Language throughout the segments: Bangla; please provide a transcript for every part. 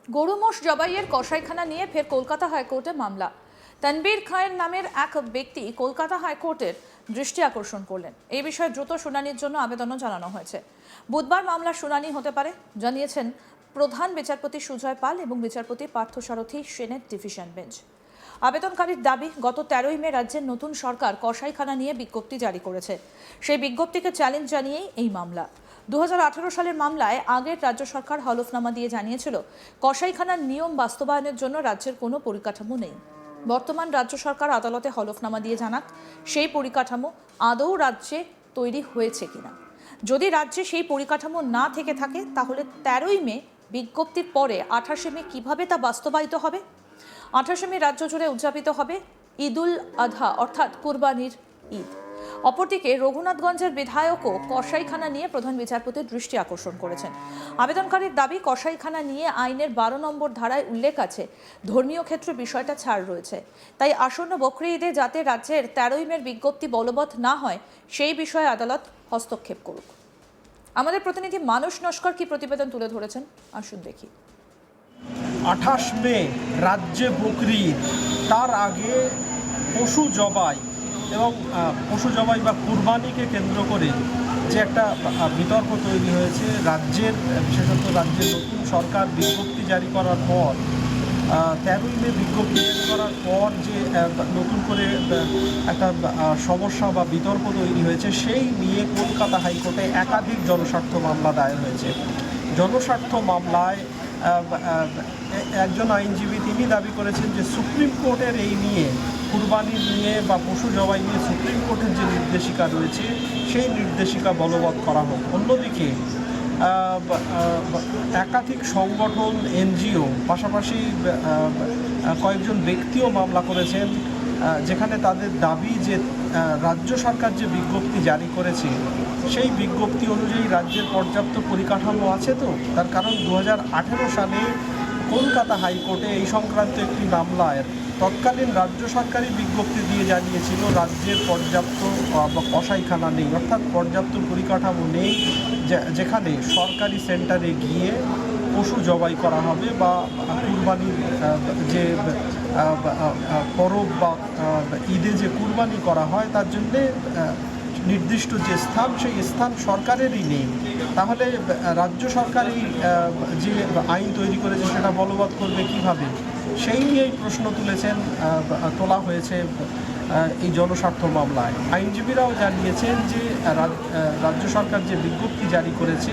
গরু মোষ জবাইয়ের কসাইখানা নিয়ে ফের কলকাতা হাইকোর্টে মামলা। তানবীর খায়ের নামের এক ব্যক্তি কলকাতা হাইকোর্টের দৃষ্টি আকর্ষণ করলেন। এই বিষয়ে দ্রুত শুনানির জন্য আবেদনও জানানো হয়েছে। বুধবার মামলার শুনানি হতে পারে জানিয়েছেন প্রধান বিচারপতি সুজয় পাল এবং বিচারপতি পার্থসারথী সেনের ডিভিশন বেঞ্চ। আবেদনকারীর দাবি, গত 13ই মে রাজ্যের নতুন সরকার কসাইখানা নিয়ে বিজ্ঞপ্তি জারি করেছে। সেই বিজ্ঞপ্তিকে চ্যালেঞ্জ জানিয়েই এই মামলা। 2018 সালের মামলায় আগের রাজ্য সরকার হলফনামা দিয়ে জানিয়েছিল কসাইখানার নিয়ম বাস্তবায়নের জন্য রাজ্যের কোনো পরিকাঠামো নেই। বর্তমান রাজ্য সরকার আদালতে হলফনামা দিয়ে জানাক সেই পরিকাঠামো আদৌ রাজ্যে তৈরি হয়েছে কিনা। যদি রাজ্যে সেই পরিকাঠামো না থেকে থাকে তাহলে 13ই মে বিজ্ঞপ্তির পরে 28শে মে কিভাবে তা বাস্তবায়িত হবে। 28শে মে রাজ্য জুড়ে উদযাপিত হবে ঈদুল আধা অর্থাৎ কুরবানির ঈদ। অপরদিকে রঘুনাথগঞ্জের বিধায়কও কসাইখানা নিয়ে প্রধান বিচারপতির দৃষ্টি আকর্ষণ করেছেন। আবেদনকারীর দাবি, কসাইখানা নিয়ে আইনের 12 নম্বর ধারায় উল্লেখ আছে ধর্মীয় ক্ষেত্রে বিষয়টা ছাড় রয়েছে। তাই আসন্ন বকরি ঈদে যাতে রাজ্যের 13ই মের বিজ্ঞপ্তি বলবৎ না হয় সেই বিষয়ে আদালত হস্তক্ষেপ করুক। আমাদের প্রতিনিধি মানস নস্কর কি প্রতিবেদন তুলে ধরেছেন, আসুন দেখি। 28 মে রাজ্যে বকরি ঈদ, তার আগে পশু জবাই এবং পশু জবাই বা কুরবানিকে কেন্দ্র করে যে একটা বিতর্ক তৈরি হয়েছে রাজ্যের, বিশেষত রাজ্যের নতুন সরকার বিজ্ঞপ্তি জারি করার পর 13ই মে বিজ্ঞপ্তি জারি করার পর যে নতুন করে একটা সমস্যা বা বিতর্ক তৈরি হয়েছে, সেই নিয়ে কলকাতা হাইকোর্টে একাধিক জনস্বার্থ মামলা দায়ের হয়েছে। জনস্বার্থ মামলায় একজন আইনজীবী তিনি দাবি করেছেন যে সুপ্রিম কোর্টের এই নিয়ে, কুরবানি নিয়ে বা পশু জবাই নিয়ে সুপ্রিম কোর্টের যে নির্দেশিকা রয়েছে সেই নির্দেশিকা বলবৎ করা হোক। অন্যদিকে একাধিক সংগঠন, এনজিও, পাশাপাশি কয়েকজন ব্যক্তিও মামলা করেছেন, যেখানে তাদের দাবি যে রাজ্য সরকার যে বিজ্ঞপ্তি জারি করেছে সেই বিজ্ঞপ্তি অনুযায়ী রাজ্যের পর্যাপ্ত পরিকাঠামো আছে তো। তার কারণ 2018 সালে কলকাতা হাইকোর্টে এই সংক্রান্ত একটি মামলায় তৎকালীন রাজ্য সরকারি বিজ্ঞপ্তি দিয়ে জানিয়েছিল রাজ্যের পর্যাপ্ত কসাইখানা নেই, অর্থাৎ পর্যাপ্ত পরিকাঠামো নেই যেখানে সরকারি সেন্টারে গিয়ে পশু জবাই করা হবে বা কুরবানির যে পরব বা ঈদে যে কুরবানি করা হয় তার জন্যে নির্দিষ্ট যে স্থান, সেই স্থান সরকারেরই নেই। তাহলে রাজ্য সরকারই যে আইন তৈরি করেছে সেটা বলবৎ করবে কিভাবে, সেই নিয়েই প্রশ্ন তোলা হয়েছে এই জনস্বার্থ মামলায়। আইনজীবীরাও জানিয়েছেন যে রাজ্য সরকার যে বিজ্ঞপ্তি জারি করেছে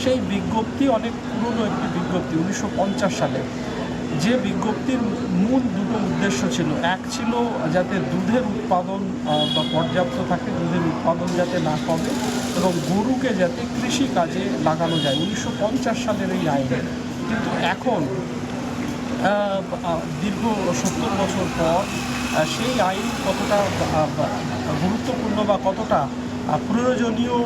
সেই বিজ্ঞপ্তি অনেক পুরনো একটি বিজ্ঞপ্তি। 1950 সালে যে বিজ্ঞপ্তির মূল দুটো উদ্দেশ্য ছিল, এক ছিল যাতে দুধের উৎপাদন বা পর্যাপ্ত থাকে, দুধের উৎপাদন যাতে না কমে, এবং গরুকে যাতে কৃষিকাজে লাগানো যায়। 1950 সালের এই আইনে। কিন্তু এখন দীর্ঘ 70 বছর পর সেই আইন কতটা গুরুত্বপূর্ণ বা কতটা প্রয়োজনীয়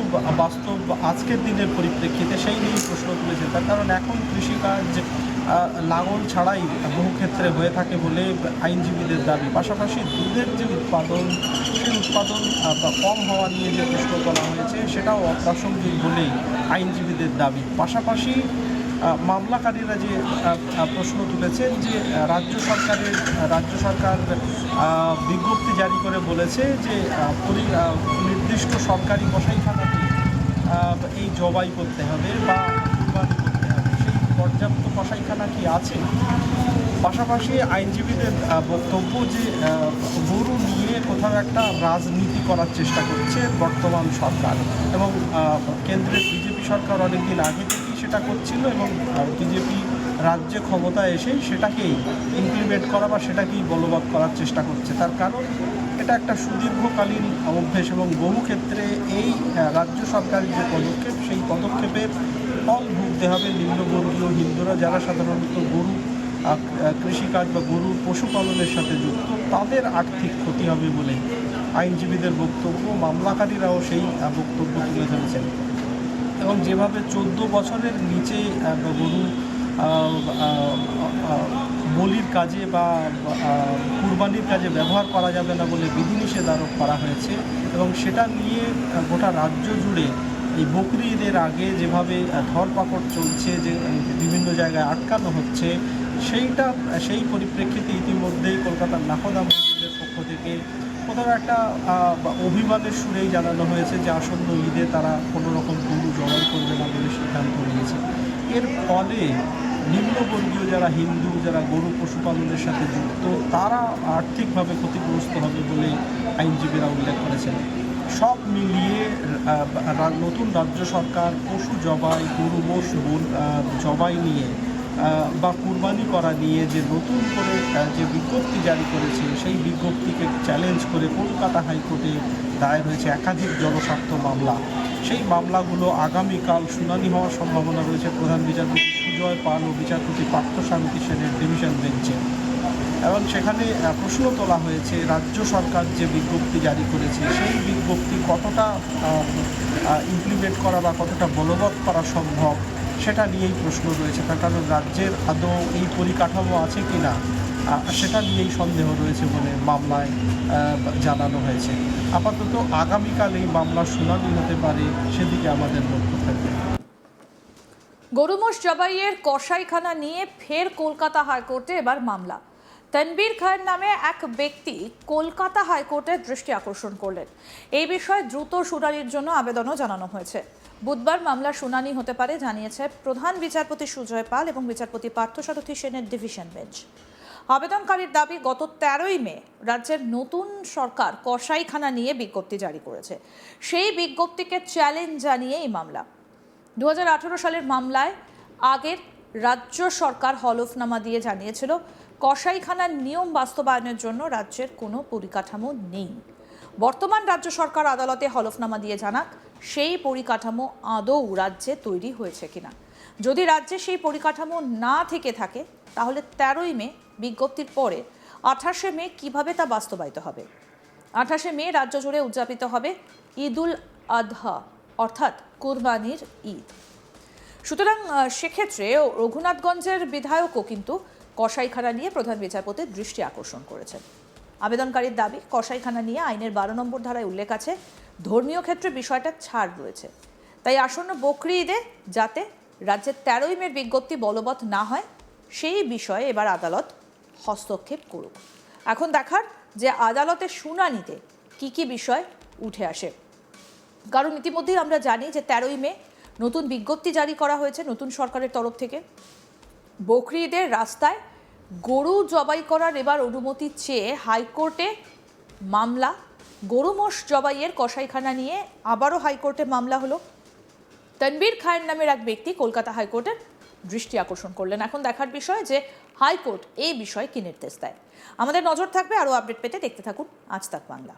বাস্তব আজকের দিনের পরিপ্রেক্ষিতে, সেই নিয়ে প্রশ্ন তুলেছে। তার কারণ এখন কৃষিকাজ লাঙল ছাড়াই বহু ক্ষেত্রে হয়ে থাকে বলে আইনজীবীদের দাবি। পাশাপাশি দুধের যে উৎপাদন, সেই উৎপাদন কম হওয়া নিয়ে যে প্রশ্ন তোলা হয়েছে সেটাও অপ্রাসঙ্গিক বলেই আইনজীবীদের দাবি। পাশাপাশি মামলাকারীরা যে প্রশ্ন তুলেছেন যে রাজ্য সরকার বিজ্ঞপ্তি জারি করে বলেছে যে নির্দিষ্ট সরকারি কসাইখানাতে এই জবাই করতে হবে বা কুরবানি করতে হবে, সেই পর্যাপ্ত কসাইখানা কি আছে। পাশাপাশি আইনজীবীদের বক্তব্য যে গরু নিয়ে কোথাও একটা রাজনীতি করার চেষ্টা করছে বর্তমান সরকার, এবং কেন্দ্রের বিজেপি সরকার অনেকদিন আগে থেকেই সেটা করছিল, এবং বিজেপি রাজ্যে ক্ষমতায় এসেই সেটাকেই ইমপ্লিমেন্ট করা বা সেটাকেই বলবৎ করার চেষ্টা করছে। তার কারণ এটা একটা সুদীর্ঘকালীন অভ্যেস, এবং বহু ক্ষেত্রে এই রাজ্য সরকারের যে পদক্ষেপ, সেই পদক্ষেপের ফল ভুগতে হবে নিম্নবর্গীয় হিন্দুরা, যারা সাধারণত গরু কৃষিকাজ বা গরু পশুপালনের সাথে যুক্ত, তাদের আর্থিক ক্ষতি হবে বলে আইনজীবীদের বক্তব্য। মামলাকারীরাও সেই বক্তব্য তুলে ধরেছেন, এবং যেভাবে 14 বছরের নিচে গরু বলির কাজে বা কুরবানির কাজে ব্যবহার করা যাবে না বলে বিধিনিষেধ আরোপ করা হয়েছে, এবং সেটা নিয়ে গোটা রাজ্য জুড়ে এই বকরি ঈদের আগে যেভাবে ধরপাকড় চলছে, যে বিভিন্ন জায়গায় আটকানো হচ্ছে, সেই পরিপ্রেক্ষিতে ইতিমধ্যেই কলকাতার নাকোদা মসজিদের পক্ষ থেকে কোথাও একটা অভিমানের সুরেই জানানো হয়েছে যে আসন্ন ঈদে তারা কোনো রকম গরু জবাই করবে না বলে সিদ্ধান্ত নিয়েছে। এর ফলে নিম্নবর্গীয় যারা হিন্দু, যারা গরু পশুপালনের সাথে যুক্ত, তারা আর্থিকভাবে ক্ষতিগ্রস্ত হবে বলে আইনজীবীরা উল্লেখ করেছেন। সব মিলিয়ে নতুন রাজ্য সরকার পশু জবাই, গরু মোষ জবাই নিয়ে বা কুরবানি করা নিয়ে যে নতুন করে যে বিজ্ঞপ্তি জারি করেছে, সেই বিজ্ঞপ্তিকে চ্যালেঞ্জ করে কলকাতা হাইকোর্টে দায়ের হয়েছে একাধিক জনস্বার্থ মামলা। সেই মামলাগুলো আগামীকাল শুনানি হওয়ার সম্ভাবনা রয়েছে প্রধান বিচারপতি সুজয় পাল ও বিচারপতি পার্থসারথী সেনের ডিভিশন বেঞ্চে। এবং সেখানে প্রশ্ন তোলা হয়েছে রাজ্য সরকার যে বিজ্ঞপ্তি জারি করেছে, সেই বিজ্ঞপ্তি কতটা ইমপ্লিমেন্ট করা বা কতটা বলবৎ করা সম্ভব, সেটা নিয়েই প্রশ্ন রয়েছে। তার কারণ রাজ্যের আদৌ এই পরিকাঠামো আছে কি না, সেটা নিয়েই সন্দেহ রয়েছে বলে মামলায় জানানো হয়েছে। আপাতত আগামীকাল এই মামলার শুনানি হতে পারে, সেদিকে আমাদের লক্ষ্য থাকবে। গরুমোষ জবাইয়ের কসাইখানা নিয়ে ফের কলকাতা হাইকোর্টে এবার মামলা। তানবীর খায়ের নামে এক ব্যক্তি কলকাতা হাইকোর্টের দৃষ্টি আকর্ষণ করলেন। এই বিষয়ে দ্রুত শুনানির জন্য আবেদনও জানানো হয়েছে। বুধবার মামলার শুনানি হতে পারে জানিয়েছে প্রধান বিচারপতি সুজয় পাল এবং বিচারপতি পার্থসারথী সেনের ডিভিশন বেঞ্চ। আবেদনকারীর দাবি, গত 13ই মে রাজ্যের নতুন সরকার কসাইখানা নিয়ে বিজ্ঞপ্তি জারি করেছে। সেই বিজ্ঞপ্তিকে চ্যালেঞ্জ জানিয়ে এই মামলা। 2018 সালের মামলায় আগের রাজ্য সরকার হলফনামা দিয়ে জানিয়েছিল কসাইখানার নিয়ম বাস্তবায়নের জন্য রাজ্যের কোনো পরিকাঠামো নেই। বর্তমান রাজ্য সরকার আদালতে হলফনামা দিয়ে জানাক সেই পরিকাঠামো আদৌ রাজ্যে তৈরি হয়েছে কিনা। যদি রাজ্যে সেই পরিকাঠামো না থেকে থাকে, তাহলে 13ই মে বিজ্ঞপ্তির পরে 28শে মে কিভাবে তা বাস্তবায়িত হবে। 28শে মে রাজ্য জুড়ে উদযাপিত হবে ঈদুল আদহা, অর্থাৎ কুরবানির ঈদ। সুতরাং সেক্ষেত্রে রঘুনাথগঞ্জের বিধায়কও কিন্তু কসাইখানা নিয়ে প্রধান বিচারপতির দৃষ্টি আকর্ষণ করেছেন। আবেদনকারীর দাবি, কসাইখানা নিয়ে আইনের 12 নম্বর ধারায় উল্লেখ আছে ধর্মীয় ক্ষেত্রে বিষয়টা ছাড় রয়েছে। তাই আসন্ন বকরি ঈদে যাতে রাজ্যের 13ই মের বিজ্ঞপ্তি বলবৎ না হয়, সেই বিষয়ে এবার আদালত হস্তক্ষেপ করুক। এখন দেখার যে আদালতের শুনানিতে কি বিষয় উঠে আসে। কারণ ইতিমধ্যেই আমরা জানি যে 13ই মে নতুন বিজ্ঞপ্তি জারি করা হয়েছে নতুন সরকারের তরফ থেকে। বকরি ঈদের রাস্তায় গরু জবাই করার এবার অনুমতি চেয়ে হাইকোর্টে মামলা। গরু মোষ জবাইয়ের কসাইখানা নিয়ে আবারও হাইকোর্টে মামলা হলো। তানবীর খায়ের নামের এক ব্যক্তি কলকাতা হাইকোর্টের দৃষ্টি আকর্ষণ করলেন। এখন দেখার বিষয় যে হাইকোর্ট এই বিষয়ে কি নির্দেশ দেয়। আমাদের নজর থাকবে। আরও আপডেট পেতে দেখতে থাকুন আজ তাক বাংলা।